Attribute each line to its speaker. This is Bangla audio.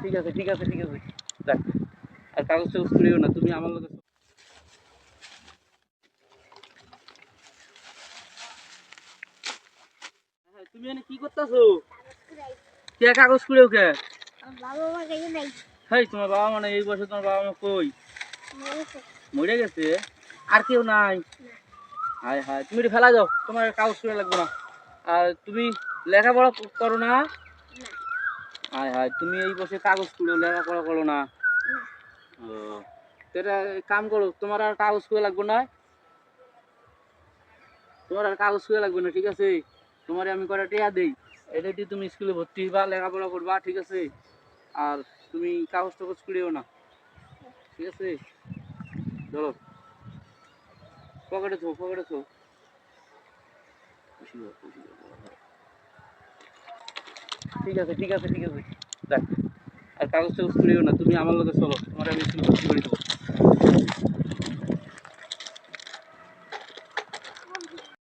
Speaker 1: ঠিক আছে ঠিক আছে ঠিক আছে, দেখ আর কাগজ টাগজ করিও না, তুমি আমার লগে তুমি এনে কি করতেছো? কে কাগজ কুড়েও কে? হেই তোমার বাবা মানে এই বয়সে তোমার বাবা মা কই? মরে গেছে? আর কেউ নাই? হায় হায়, তুমি একটু ফেলা যাও, তোমার কাগজ কুড়ে লাগবে না। আর তুমি লেখাপড়া করো না? হায় হায়, তুমি এই বয়সে কাগজ কুড়ে লেখাপড়া করো না? ও, এটা কাম করো, তোমার আর কাগজ কুড়ে লাগবে না। তোমার আর কাগজ কুড়ে লাগবে না, ঠিক আছে? তোমার আমি কটা টেয়া দেই, এটা দিয়ে তুমি স্কুলে ভর্তি হইবা, লেখাপড়া করবা, ঠিক আছে? আর তুমি কাগজ টাগজ কুড়িও না, ঠিক আছে? ধরো, পকেটে থো, পকেটে থো। ঠিক আছে ঠিক আছে ঠিক আছে, দেখ আর কাগজ টাগজ কুড়িও না, তুমি আমার লগে চলো, তোমার আমি স্কুলে ভর্তি করে দেবো।